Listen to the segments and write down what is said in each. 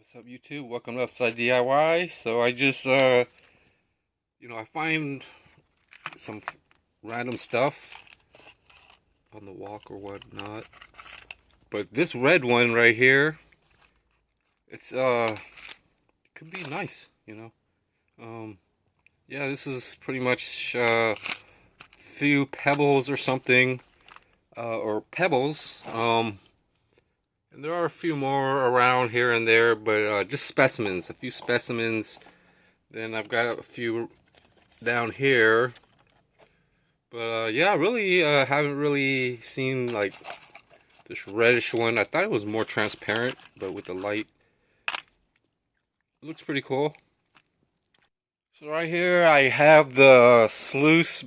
What's up, YouTube? Welcome to Upside DIY. So I just, I find some random stuff on the walk or whatnot. But this red one right here, it could be nice. Yeah, this is pretty much few pebbles or something, or pebbles. And there are a few more around here and there, but just specimens, a few specimens. Then I've got a few down here. But yeah, really haven't really seen like this reddish one. I thought it was more transparent, but with the light, it looks pretty cool. So right here I have the sluice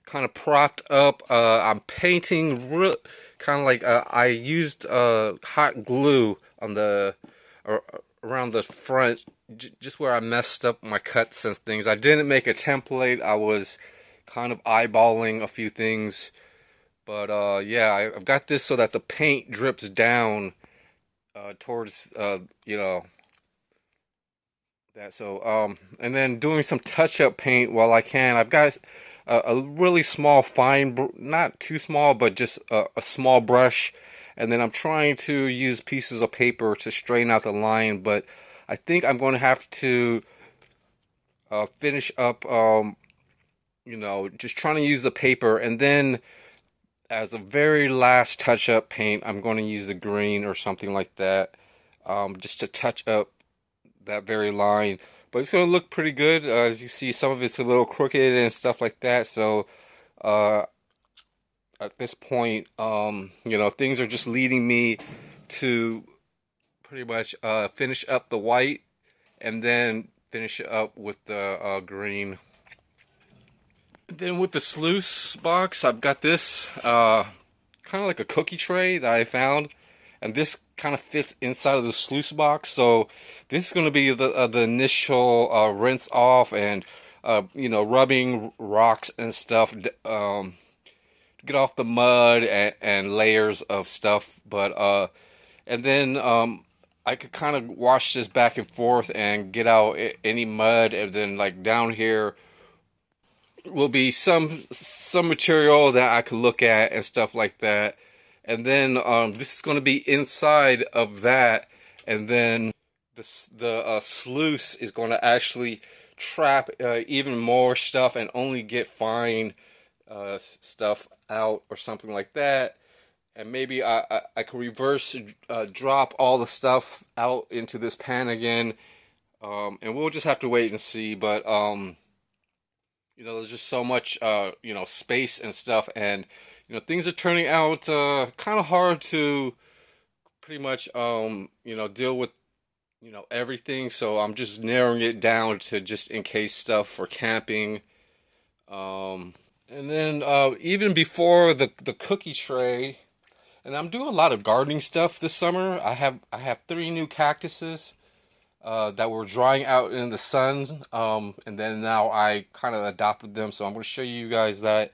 kind of propped up. I'm painting kind of like I used hot glue on the around the front, just where I messed up my cuts and things. I didn't make a template. I was kind of eyeballing a few things, but yeah, I've got this so that the paint drips down towards that. So and then doing some touch-up paint while I can. I've got a really small, fine, not too small, but just a small brush. And then I'm trying to use pieces of paper to straighten out the line. But I think I'm going to have to finish up, just trying to use the paper. And then as a very last touch-up paint, I'm going to use the green or something like that, just to touch up that very line. But it's going to look pretty good. As you see, some of it's a little crooked and stuff like that. So at this point, things are just leading me to pretty much finish up the white and then finish it up with the green. Then with the sluice box, I've got this kind of like a cookie tray that I found. And this kind of fits inside of the sluice box. So this is going to be the initial rinse off and, rubbing rocks and stuff, to get off the mud and layers of stuff. But, and then I could kind of wash this back and forth and get out any mud. And then like down here will be some material that I could look at and stuff like that. And then this is going to be inside of that, and then the sluice is going to actually trap even more stuff and only get fine stuff out or something like that. And maybe I could reverse drop all the stuff out into this pan again, and we'll just have to wait and see. But there's just so much space and stuff, and things are turning out kind of hard to pretty much, deal with, everything. So I'm just narrowing it down to just in case stuff for camping. And then even before the cookie tray, and I'm doing a lot of gardening stuff this summer. I have 3 new cactuses that were drying out in the sun, and then now I kind of adopted them. So I'm going to show you guys that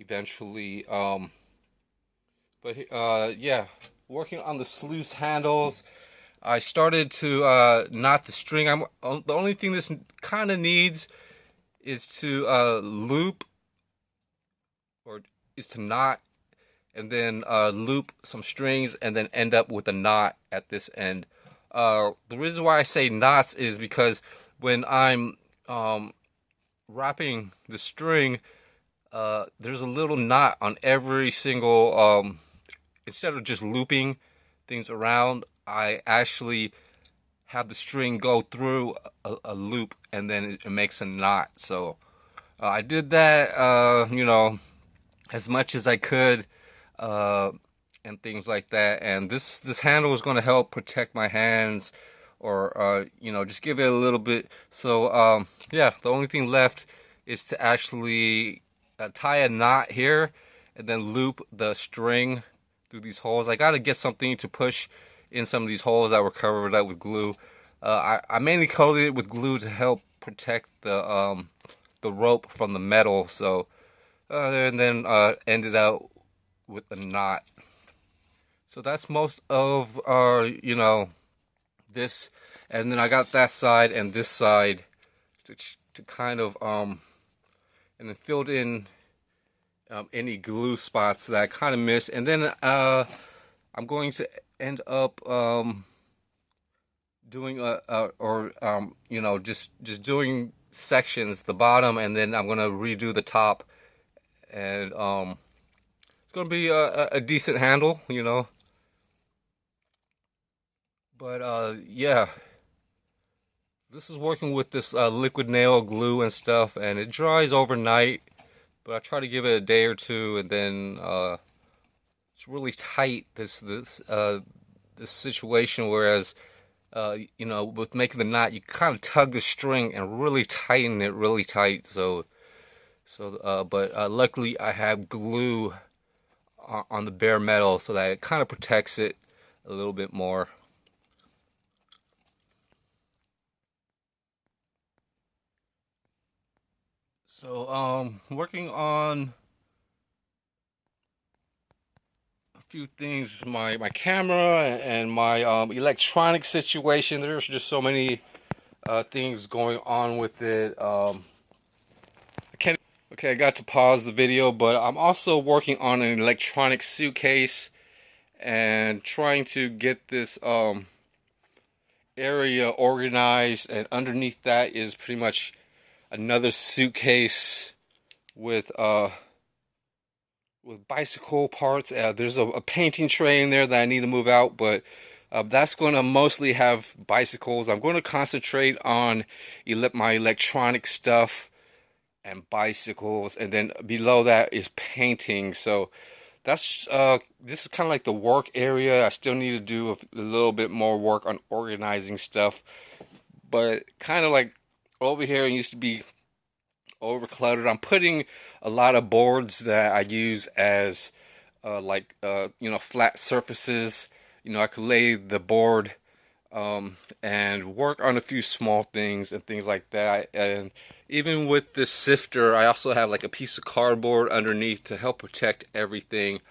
eventually. Yeah, working on the sluice handles. I started to knot the string. The only thing this kind of needs is to loop, or is to knot, and then loop some strings and then end up with a knot at this end. The reason why I say knots is because when I'm wrapping the string, there's a little knot on every single, instead of just looping things around, I actually have the string go through a loop, and then it makes a knot. So I did that, as much as I could, and things like that. And this handle is going to help protect my hands, or just give it a little bit. So yeah, the only thing left is to actually tie a knot here and then loop the string through these holes. I got to get something to push in some of these holes that were covered up with glue. I mainly coated it with glue to help protect the rope from the metal. So and then ended out with a knot. So that's most of our this, and then I got that side and this side to kind of and then filled in any glue spots that I kind of missed, and then I'm going to end up doing you know, just doing sections, the bottom, and then I'm gonna redo the top, and it's gonna be a decent handle, you know. But yeah, this is working with this liquid nail glue and stuff, and it dries overnight. But I try to give it a day or two, and then it's really tight, this situation. Whereas you know, with making the knot, you kind of tug the string and really tighten it really tight. But luckily I have glue on the bare metal, so that it kind of protects it a little bit more. So working on a few things, my camera and my electronic situation. There's just so many things going on with it. Okay, I got to pause the video, but I'm also working on an electronic suitcase and trying to get this area organized, and underneath that is pretty much another suitcase with bicycle parts. There's a painting tray in there that I need to move out, but that's going to mostly have bicycles. I'm going to concentrate on my electronic stuff and bicycles, and then below that is painting. So that's this is kind of like the work area. I still need to do a little bit more work on organizing stuff, but kind of like over here it used to be over cluttered. I'm putting a lot of boards that I use as you know, flat surfaces. You know, I could lay the board and work on a few small things and things like that. And even with this sifter, I also have like a piece of cardboard underneath to help protect everything.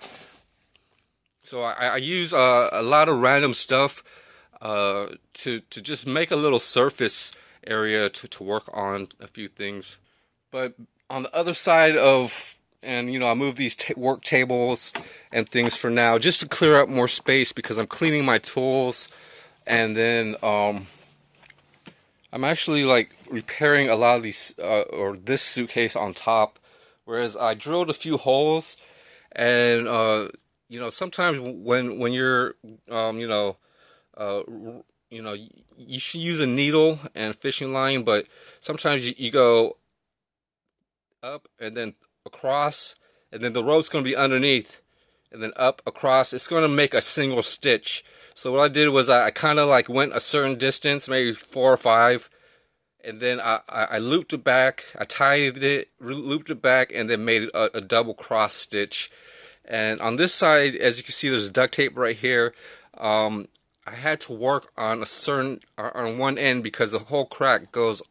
So I use a lot of random stuff to just make a little surface area to work on a few things. But on the other side of, and you know, I move these work tables and things for now just to clear up more space, because I'm cleaning my tools, and then I'm actually like repairing a lot of these or this suitcase on top, whereas I drilled a few holes, and you know, sometimes when you're you know, you should use a needle and fishing line, but sometimes you go up and then across, and then the rope's going to be underneath, and then up across. It's going to make a single stitch. So what I did was I kind of like went a certain distance, maybe 4 or 5, and then I looped it back, I tied it, looped it back, and then made a double cross stitch. And on this side, as you can see, there's duct tape right here. I had to work on on one end, because the whole crack goes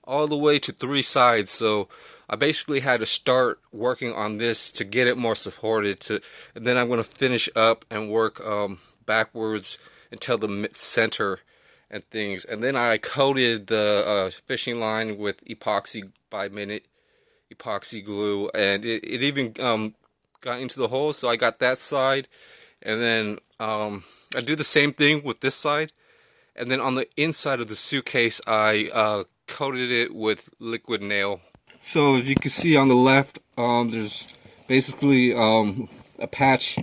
all the way to 3 sides. So I basically had to start working on this to get it more supported, and then I'm going to finish up and work backwards until the center and things. And then I coated the fishing line with epoxy bi-minute epoxy glue, and it even got into the hole. So I got that side, and then I do the same thing with this side. And then on the inside of the suitcase, I coated it with liquid nail. So as you can see on the left, there's basically a patch.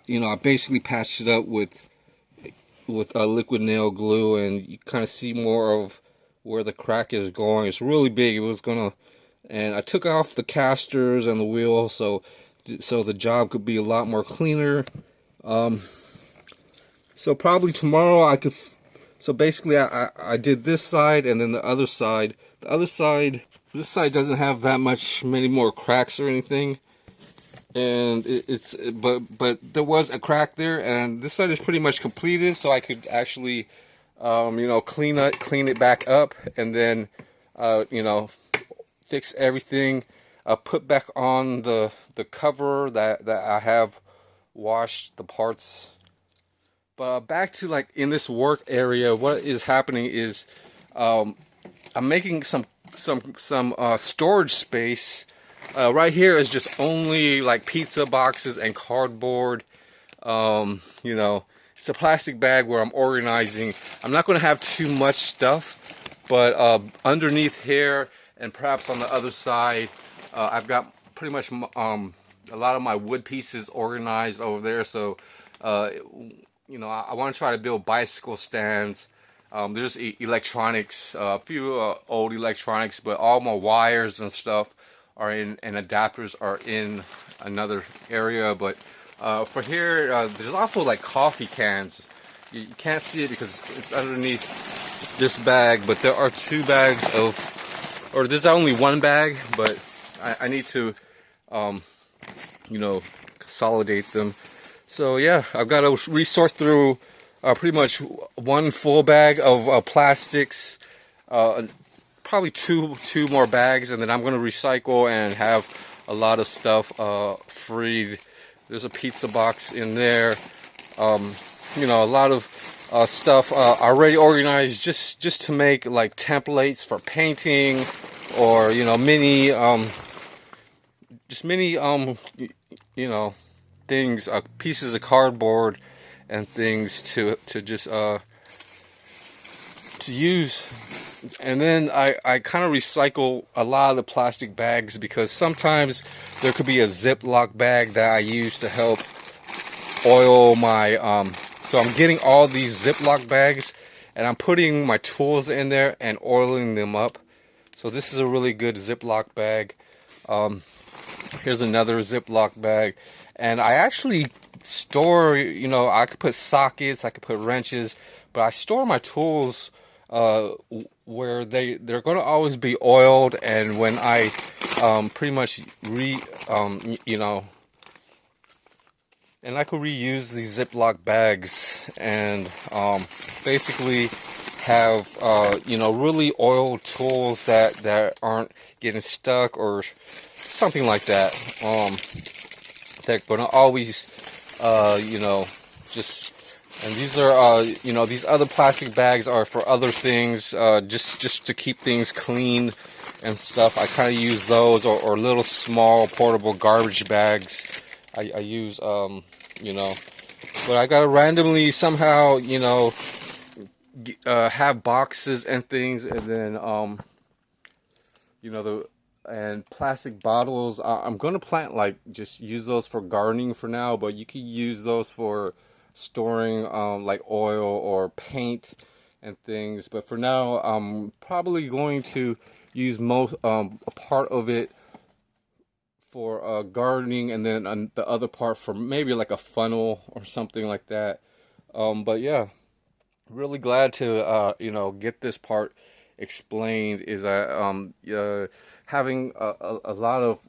You know, I basically patched it up with liquid nail glue, and you kind of see more of where the crack is going. It's really big. It was gonna, and I took off the casters and the wheel, so the job could be a lot more cleaner. So probably tomorrow I could. So basically, I did this side, and then the other side. This side doesn't have many more cracks or anything, and but there was a crack there, and this side is pretty much completed. So I could actually, you know, clean it back up, and then, you know, fix everything. Put back on the cover that I have washed the parts But back to like in this work area, what is happening is um, I'm making some storage space. Right here is just only like pizza boxes and cardboard. You know, it's a plastic bag where I'm organizing. I'm not going to have too much stuff, but underneath here and perhaps on the other side, I've got pretty much a lot of my wood pieces organized over there. So, you know, I want to try to build bicycle stands. There's electronics, a few old electronics, but all my wires and stuff are in, and adapters are in another area. But for here, there's also like coffee cans. You can't see it because it's underneath this bag, but there are two bags of, or there's only one bag, but I need to, you know, consolidate them. So yeah, I've got to resort through pretty much one full bag of plastics, probably two more bags, and then I'm going to recycle and have a lot of stuff freed. There's a pizza box in there. You know, a lot of stuff already organized just to make like templates for painting, or you know, mini just mini you know, things, pieces of cardboard and things to just to use. And then I kind of recycle a lot of the plastic bags, because sometimes there could be a Ziploc bag that I use to help oil my so I'm getting all these Ziploc bags and I'm putting my tools in there and oiling them up. So this is a really good Ziploc bag. Here's another Ziploc bag, and I actually store, you know, I could put sockets, I could put wrenches, but I store my tools where they're going to always be oiled, and when I pretty much you know, and I could reuse these Ziploc bags and basically have you know, really oiled tools that aren't getting stuck or something like that. They're gonna always you know, just, and these are you know, these other plastic bags are for other things, just to keep things clean and stuff. I kind of use those, or little small portable garbage bags I use, you know. But I gotta randomly somehow, you know, have boxes and things, and then you know, and plastic bottles. I'm gonna plant, like, just use those for gardening for now, but you can use those for storing like oil or paint and things. But for now, I'm probably going to use most a part of it for gardening, and then the other part for maybe like a funnel or something like that. But yeah, really glad to you know, get this part explained. Is that having a lot of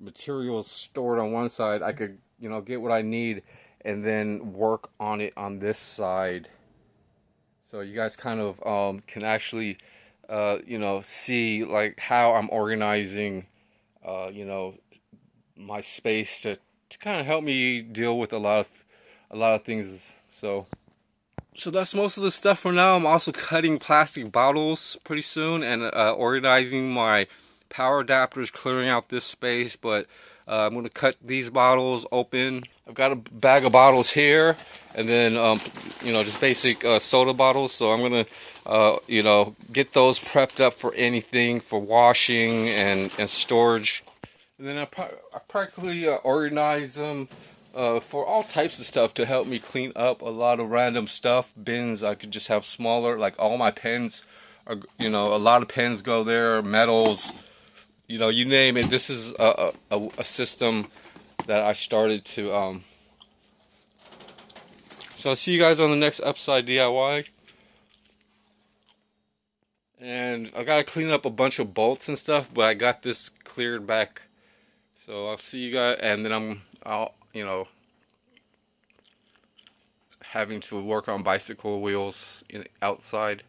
materials stored on one side, I could, you know, get what I need and then work on it on this side. So you guys kind of can actually you know, see like how I'm organizing you know, my space to kind of help me deal with a lot of things. So that's most of the stuff for now. I'm also cutting plastic bottles pretty soon, and organizing my power adapters, clearing out this space. But I'm going to cut these bottles open. I've got a bag of bottles here, and then you know, just basic soda bottles. So I'm going to you know, get those prepped up for anything, for washing and storage. And then I practically organize them for all types of stuff to help me clean up a lot of random stuff. Bins I could just have smaller, like all my pens are, you know, a lot of pens go there, metals, you know, you name it. This is a system that I started to so I'll see you guys on the next Upside DIY. And I gotta clean up a bunch of bolts and stuff, but I got this cleared back. So I'll see you guys, and then I'll, you know, having to work on bicycle wheels outside.